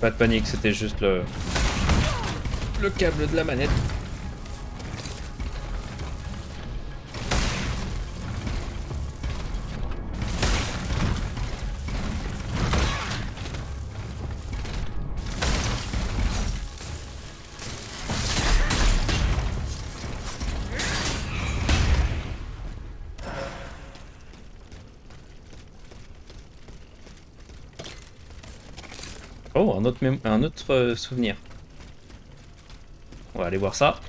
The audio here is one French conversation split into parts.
Pas de panique, c'était juste le câble de la manette. Oh, un autre souvenir. On va aller voir ça.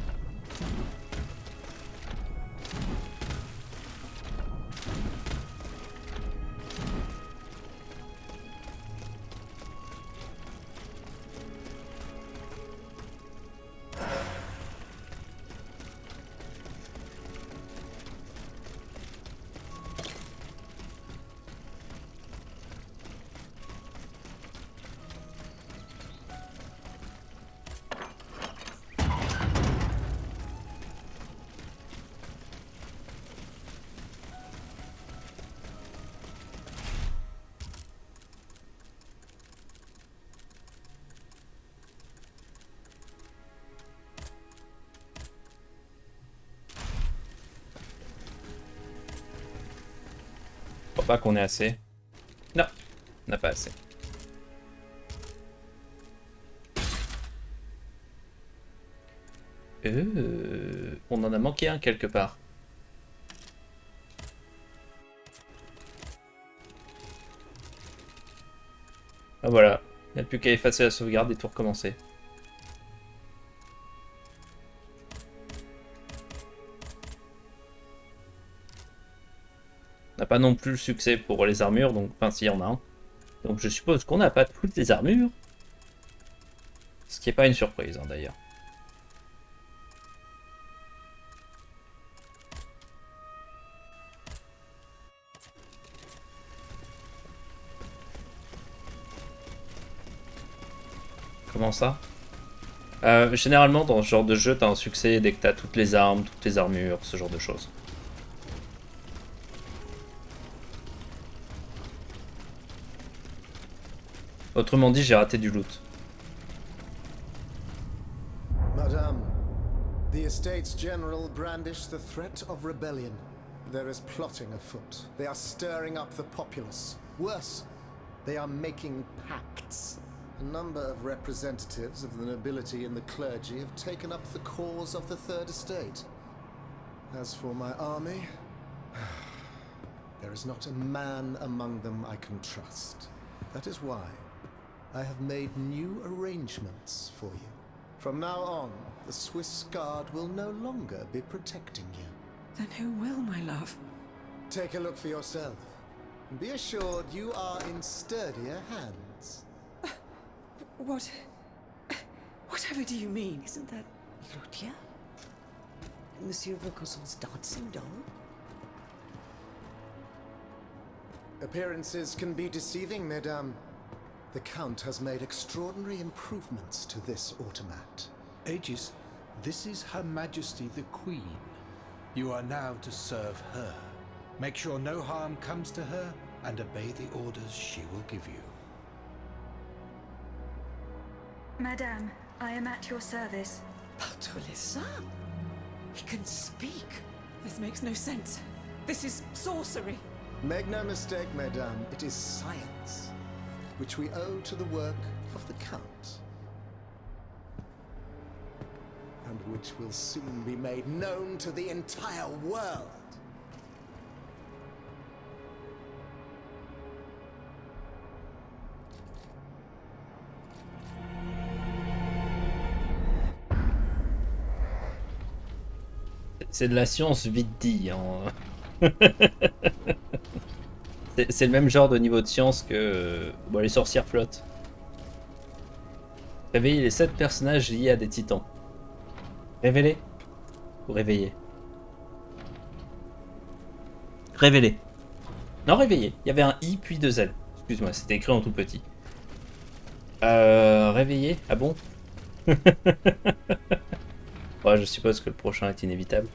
Je crois pas qu'on ait assez. Non, on n'a pas assez. On en a manqué un quelque part. Ah voilà, il n'y a plus qu'à effacer la sauvegarde et tout recommencer. On n'a pas non plus le succès pour les armures, donc enfin s'il y en a un. Donc je suppose qu'on n'a pas toutes les armures. Ce qui n'est pas une surprise hein, d'ailleurs. Comment ça? Généralement dans ce genre de jeu, t'as un succès dès que t'as toutes les armes, toutes les armures, ce genre de choses. Autrement dit, j'ai raté du loot. Madame, the Estates General brandish the threat of rebellion. There is plotting afoot. They are stirring up the populace. Worse, they are making pacts. A number of representatives of the nobility and the clergy have taken up the cause of the Third Estate. As for my army, there is not a man among them I can trust. That is why I have made new arrangements for you. From now on, the Swiss Guard will no longer be protecting you. Then who will, my love? Take a look for yourself, and be assured you are in sturdier hands. Whatever do you mean? Isn't that Claudia? Monsieur Vaucanson's dancing doll? Appearances can be deceiving, mesdames. The Count has made extraordinary improvements to this automat. Aegis, this is Her Majesty the Queen. You are now to serve her. Make sure no harm comes to her and obey the orders she will give you. Madame, I am at your service. Bartolessa? He can speak. This makes no sense. This is sorcery. Make no mistake, mesdames, it is science, which we owe to the work of the Count. And which will soon be made known to the entire world. C'est de la science vite dit. Hein. C'est le même genre de niveau de science que bon, les sorcières flottent. Réveiller les 7 personnages liés à des titans. Révéler ou réveiller? Révéler. Non, réveiller. Il y avait un I puis 2 L. Excuse-moi, c'était écrit en tout petit. Réveiller? Ah bon? Ouais, je suppose que le prochain est inévitable.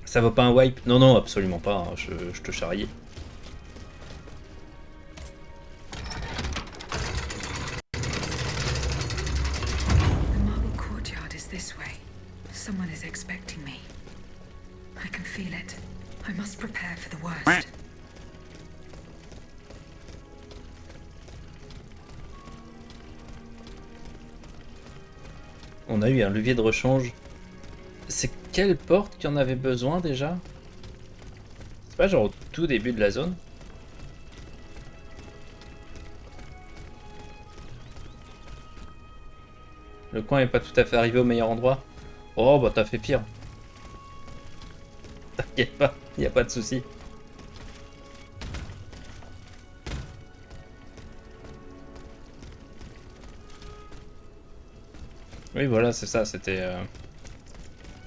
Ça vaut pas un wipe? Non, non, absolument pas. Hein. Je te charriais. Someone is expecting me. I can feel it. I must prepare for the worst. On a eu un levier de rechange. C'est quelle porte qui en avait besoin déjà? C'est pas genre au tout début de la zone? Le coin est pas tout à fait arrivé au meilleur endroit. Oh bah t'as fait pire. T'inquiète pas, y a pas de souci. Oui voilà c'est ça, c'était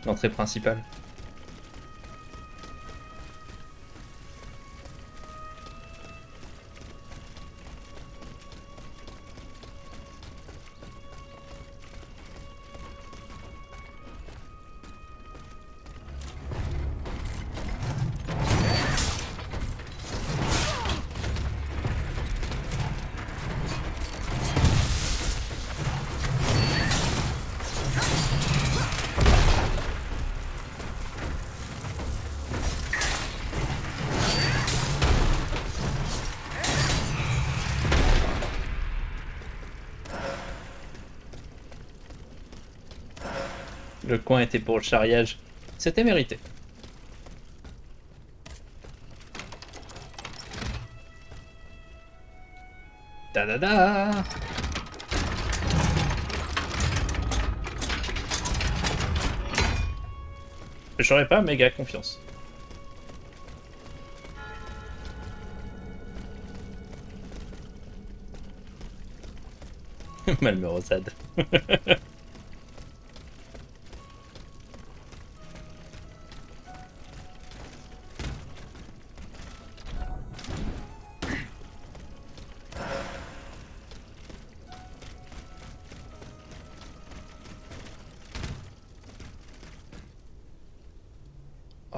l'entrée principale. Le coin était pour le charriage. C'était mérité. Ta-da-da! J'aurais pas méga confiance. Malmeurosade.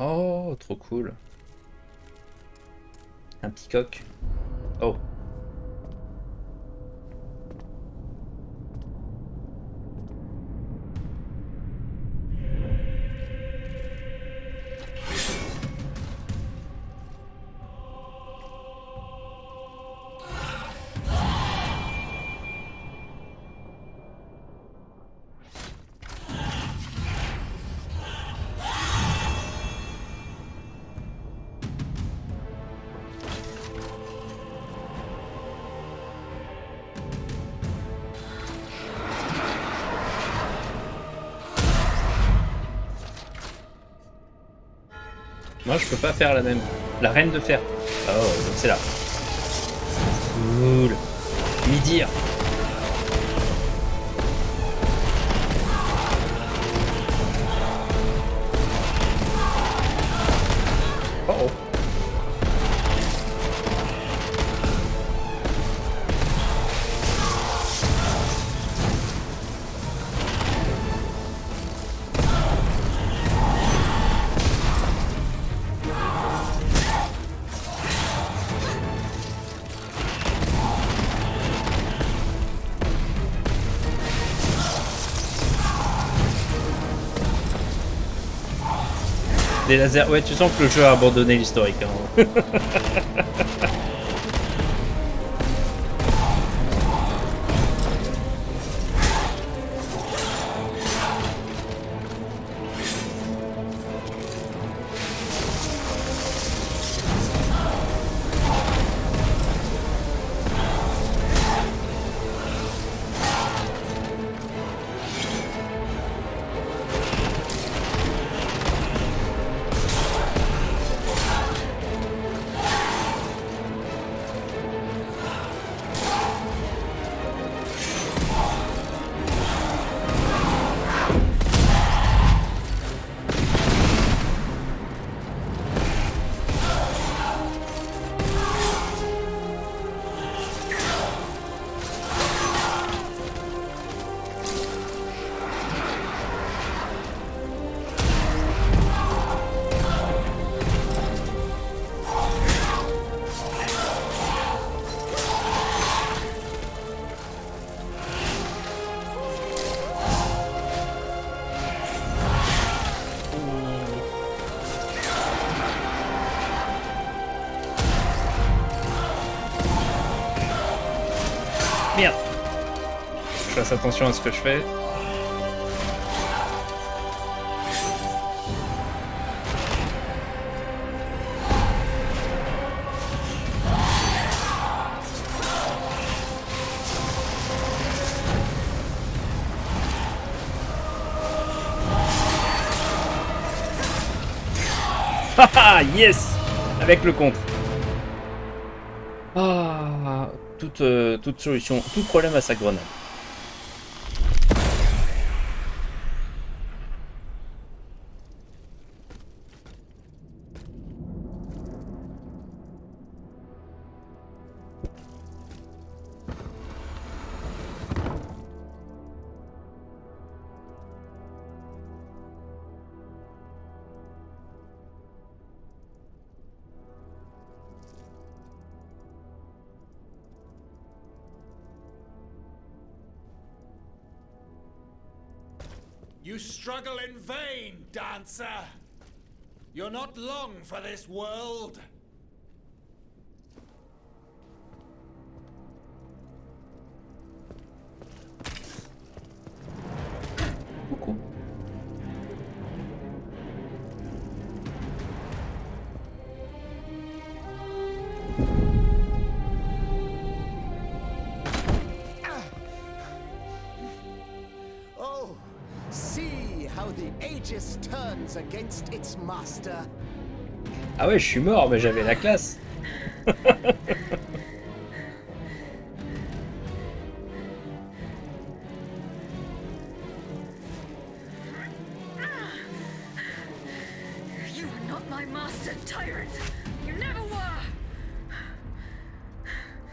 Oh, trop cool. Un petit coq. Oh. Moi je peux pas faire la même. La reine de fer. Oh, donc c'est là. Cool. Midi. Oh oh. Des lasers, ouais tu sens que le jeu a abandonné l'historique. Hein. Merde. Je fasse attention à ce que je fais. Haha, yes! Avec le contre. Ah, toute solution, tout problème à sa grenade. You struggle in vain, dancer. You're not long for this world. Beaucoup. Oh, see how the Aegis turns against its master. Ah ouais, je suis mort, mais j'avais la classe. You are not my master, tyrant. You never were.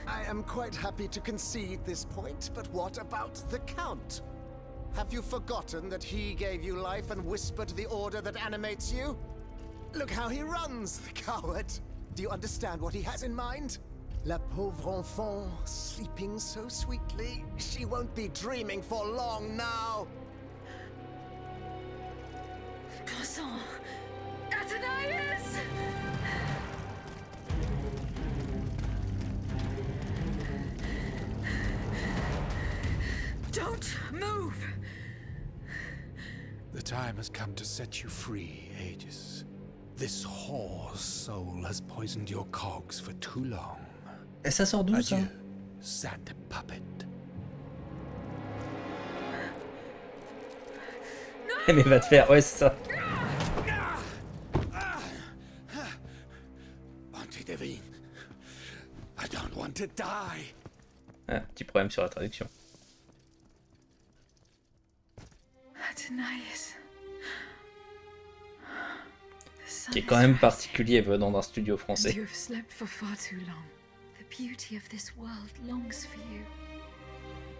I am quite happy to concede this point, but what about the Count? Have you forgotten that he gave you life and whispered the order that animates you? Look how he runs, the coward! Do you understand what he has in mind? La pauvre enfant, sleeping so sweetly, she won't be dreaming for long now! Croissant. Athenais! Don't move! The time has come to set you free, Aegis. This whore's soul has poisoned your cogs for too long. Et ça sort d'où ça? Adieu, sad puppet. Mais va te faire, ouais c'est ça. Bonté divine. I don't want to die. Ah, petit problème sur la traduction. Athenais. Qui est quand même particulier venant d'un studio français. You have slept for far too long. The beauty of this world longs for you.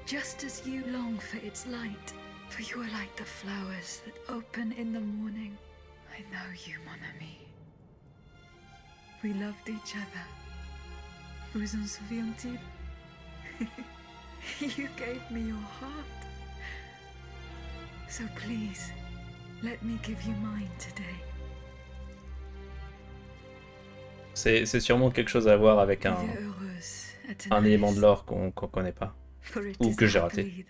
Just as you long for its light. For you are like the flowers that open in the morning. I know you, mon ami. We loved each other. Vous en souvient-il? You gave me your heart. So please, let me give you mine today. C'est sûrement quelque chose à voir avec un élément de lore qu'on connaît pas. Ou que j'ai raté.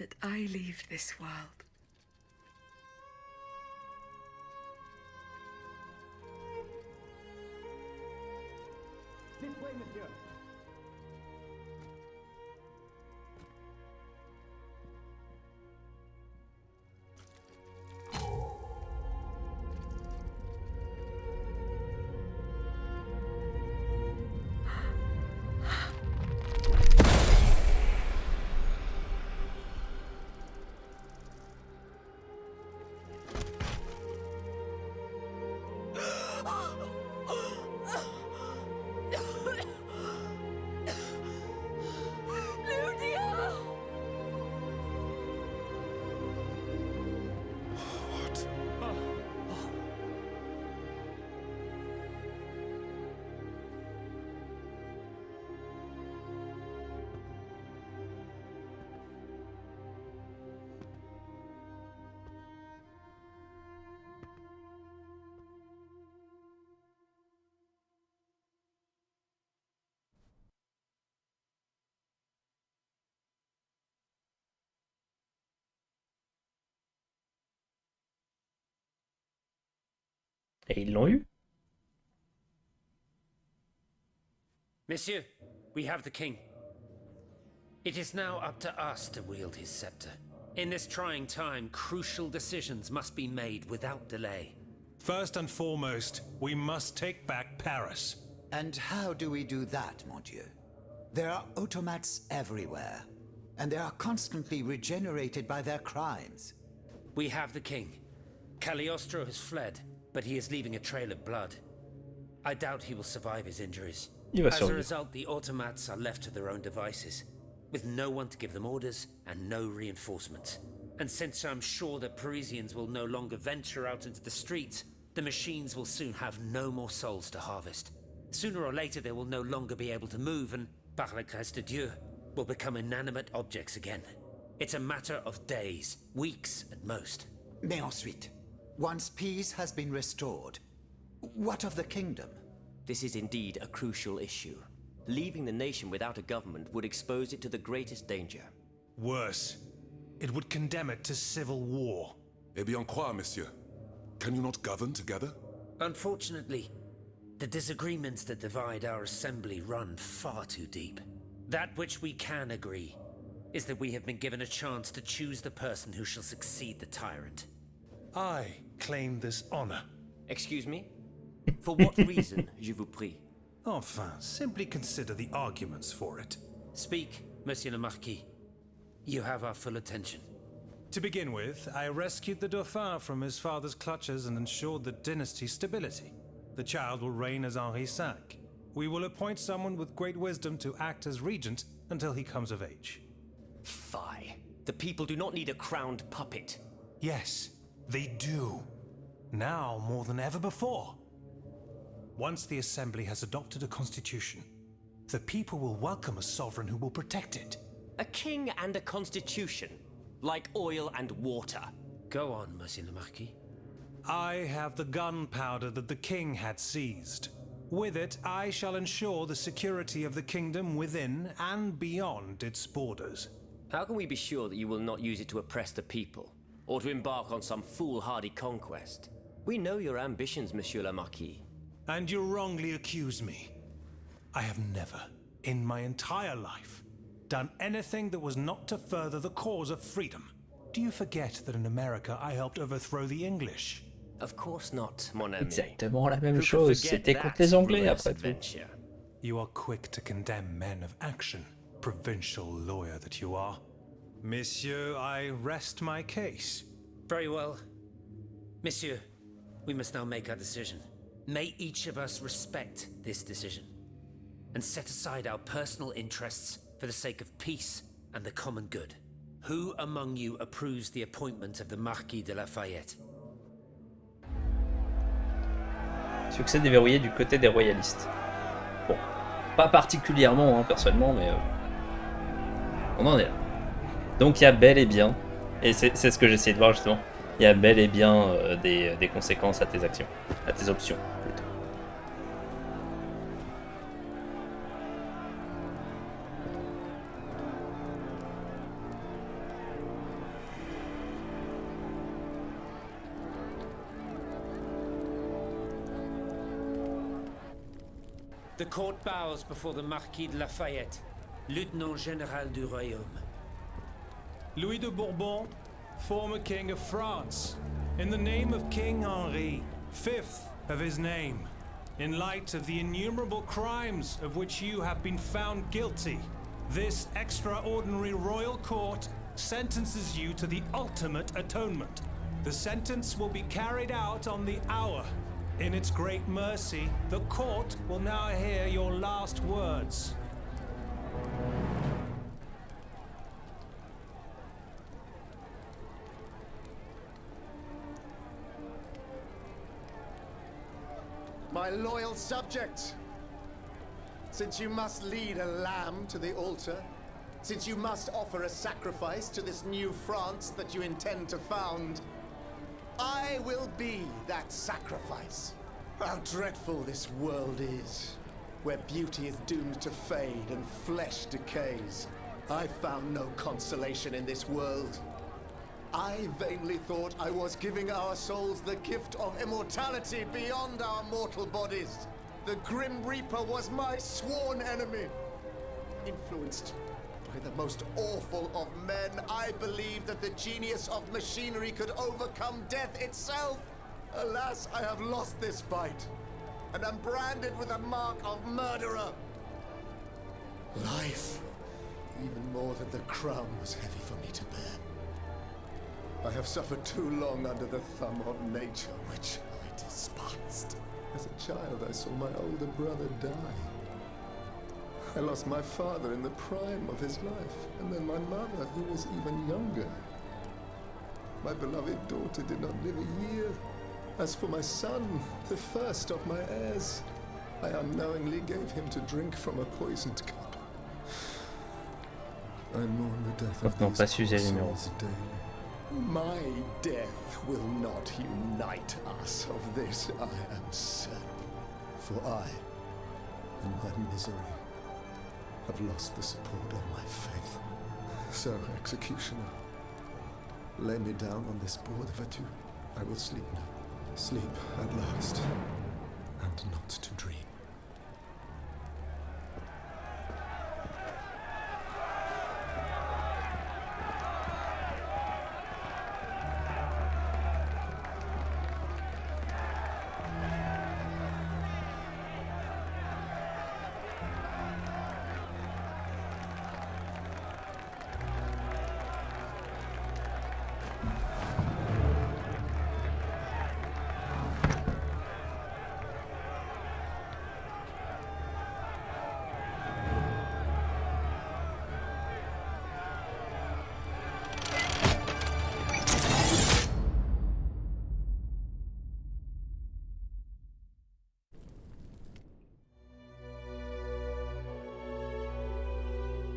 Et ils l'ont eu. Monsieur, we have the king. It is now up to us to wield his scepter. In this trying time, crucial decisions must be made without delay. First and foremost, we must take back Paris. And how do we do that, mon Dieu? There are automats everywhere, and they are constantly regenerated by their crimes. We have the king. Cagliostro has fled, but he is leaving a trail of blood. I doubt he will survive his injuries. As a result, the automats are left to their own devices, with no one to give them orders and no reinforcements. And since I'm sure that Parisians will no longer venture out into the streets, the machines will soon have no more souls to harvest. Sooner or later they will no longer be able to move and, par la grâce de Dieu, will become inanimate objects again. It's a matter of days, weeks at most. Mais ensuite, once peace has been restored, what of the kingdom? This is indeed a crucial issue. Leaving the nation without a government would expose it to the greatest danger. Worse, it would condemn it to civil war. Eh bien quoi, monsieur? Can you not govern together? Unfortunately, the disagreements that divide our assembly run far too deep. That which we can agree is that we have been given a chance to choose the person who shall succeed the tyrant. I claim this honor. Excuse me? For what reason, je vous prie? Enfin, simply consider the arguments for it. Speak, Monsieur le Marquis. You have our full attention. To begin with, I rescued the Dauphin from his father's clutches and ensured the dynasty's stability. The child will reign as Henri V. We will appoint someone with great wisdom to act as regent until he comes of age. Fie. The people do not need a crowned puppet. Yes, they do. Now more than ever before. Once the Assembly has adopted a constitution, the people will welcome a sovereign who will protect it. A king and a constitution, like oil and water. Go on, Monsieur le Marquis. I have the gunpowder that the king had seized. With it, I shall ensure the security of the kingdom within and beyond its borders. How can we be sure that you will not use it to oppress the people, or to embark on some foolhardy conquest? We know your ambitions, Monsieur le Marquis. And you wrongly accuse me. I have never, in my entire life, done anything that was not to further the cause of freedom. Do you forget that in America I helped overthrow the English? Of course not, mon ami. Exactement la même chose. C'était contre les Anglais après tout. You are quick to condemn men of action, provincial lawyer that you are. Monsieur, I rest my case. Very well. Monsieur, we must now make our decision. May each of us respect this decision and set aside our personal interests for the sake of peace and the common good. Who among you approves the appointment of the Marquis de Lafayette? Succès déverrouillé du côté des royalistes. Bon, pas particulièrement, hein, personnellement, mais on en est là. Donc il y a bel et bien, et c'est ce que j'essayais de voir justement, il y a bel et bien des conséquences à tes actions, à tes options plutôt. The court bows before the Marquis de Lafayette, lieutenant général du royaume. Louis de Bourbon, former king of France, in the name of King Henri, fifth of his name, in light of the innumerable crimes of which you have been found guilty, this extraordinary royal court sentences you to the ultimate atonement. The sentence will be carried out on the hour. In its great mercy, the court will now hear your last words. My loyal subject, since you must lead a lamb to the altar, since you must offer a sacrifice to this new France that you intend to found, I will be that sacrifice. How dreadful this world is, where beauty is doomed to fade and flesh decays. I found no consolation in this world. I vainly thought I was giving our souls the gift of immortality beyond our mortal bodies. The Grim Reaper was my sworn enemy. Influenced by the most awful of men, I believed that the genius of machinery could overcome death itself. Alas, I have lost this fight, and am branded with a mark of murderer. Life, even more than the crown, was heavy for me to bear. I have suffered too long under the thumb of nature, which I despised. As a child, I saw my older brother die. I lost my father in the prime of his life, and then my mother, who was even younger. My beloved daughter did not live a year. As for my son, the first of my heirs, I unknowingly gave him to drink from a poisoned cup. I mourn the death of these souls daily. My death will not unite us, of this I am certain. For I, in my misery, have lost the support of my faith. So, executioner, lay me down on this board of adieu. I will sleep now. Sleep at last, and not to dream.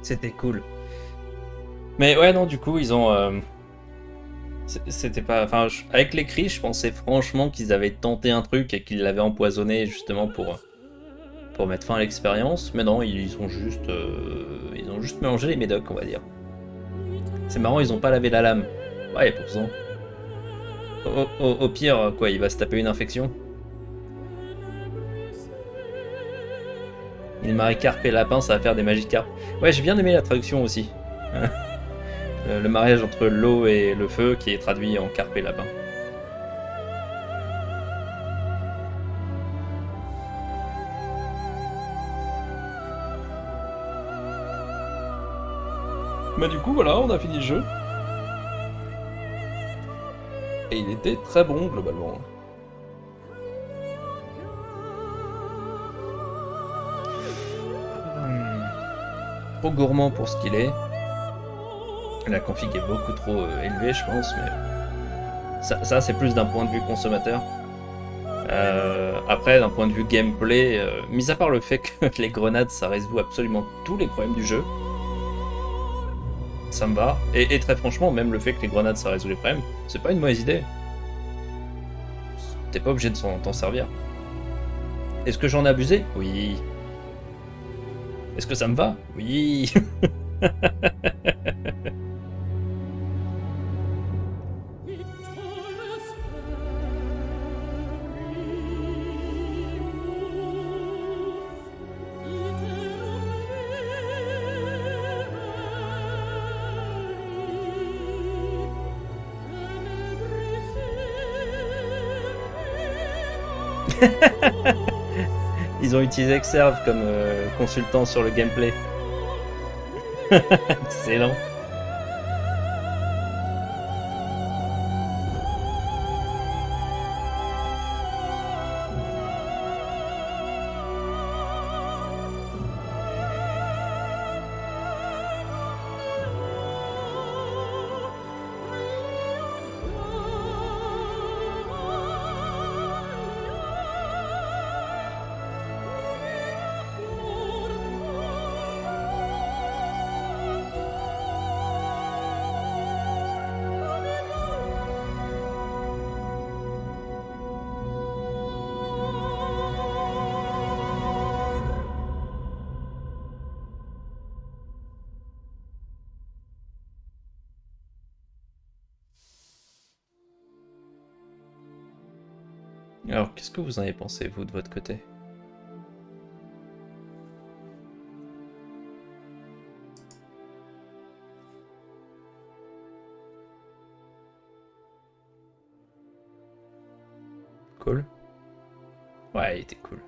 C'était cool. Mais ouais, non, du coup, ils ont... C'était pas... Enfin, avec l'écrit, je pensais franchement qu'ils avaient tenté un truc et qu'ils l'avaient empoisonné justement pour mettre fin à l'expérience. Mais non, ils ont juste mélangé les médocs, on va dire. C'est marrant, ils ont pas lavé la lame. Ouais, pourtant. Au pire, quoi, il va se taper une infection. Il marie carpe et lapin, ça va faire des magies carpes. Ouais, j'ai bien aimé la traduction aussi. Le mariage entre l'eau et le feu qui est traduit en carpe et lapin. Bah du coup voilà, on a fini le jeu. Et il était très bon globalement. Trop gourmand pour ce qu'il est. La config est beaucoup trop élevée, je pense, mais ça c'est plus d'un point de vue consommateur. Après, d'un point de vue gameplay, mis à part le fait que les grenades ça résout absolument tous les problèmes du jeu, ça me va. Et très franchement, même le fait que les grenades ça résout les problèmes, c'est pas une mauvaise idée. T'es pas obligé de t'en servir. Est-ce que j'en ai abusé? Oui. Est-ce que ça me va? Oui. Ils ont utilisé Exerve comme consultant sur le gameplay. Excellent. Alors, qu'est-ce que vous en avez pensé, vous, de votre côté? Cool. Ouais, il était cool.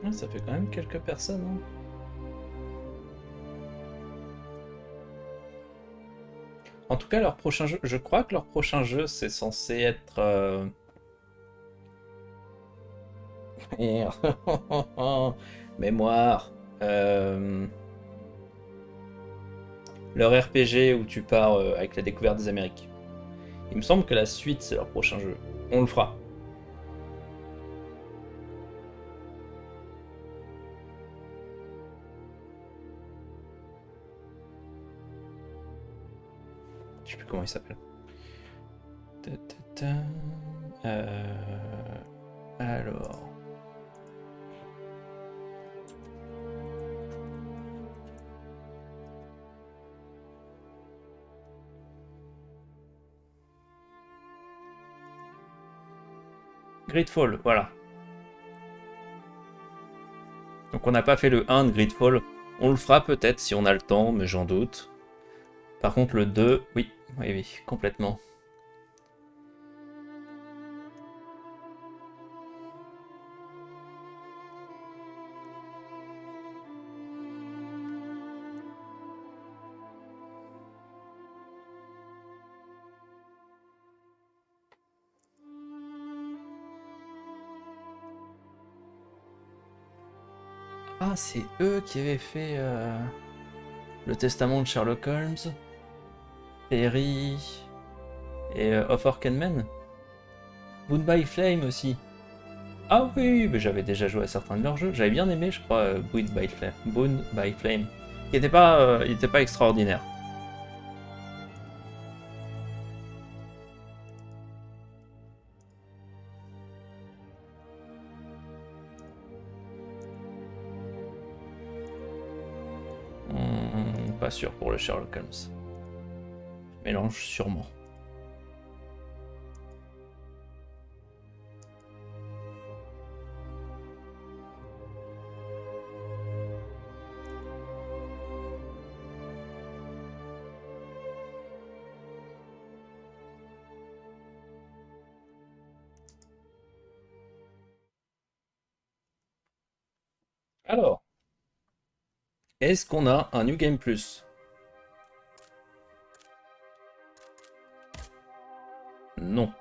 Ouais, ça fait quand même quelques personnes. Hein. En tout cas, leur prochain jeu, je crois que leur prochain jeu, c'est censé être... Mémoire. Leur RPG où tu pars avec la découverte des Amériques. Il me semble que la suite, c'est leur prochain jeu. On le fera. Je sais plus comment il s'appelle. Alors... Gridfall, voilà. Donc on n'a pas fait le 1 de Gridfall. On le fera peut-être si on a le temps, mais j'en doute. Par contre le 2, oui, complètement. Ah, c'est eux qui avaient fait le testament de Sherlock Holmes, Perry et Of Orc and Men. Bound by Flame aussi. Ah oui, mais j'avais déjà joué à certains de leurs jeux. J'avais bien aimé, je crois, Bound by Flame. Il était pas extraordinaire. Pas sûr pour le Sherlock Holmes. Je mélange sûrement. Alors, est-ce qu'on a un New Game Plus? Non.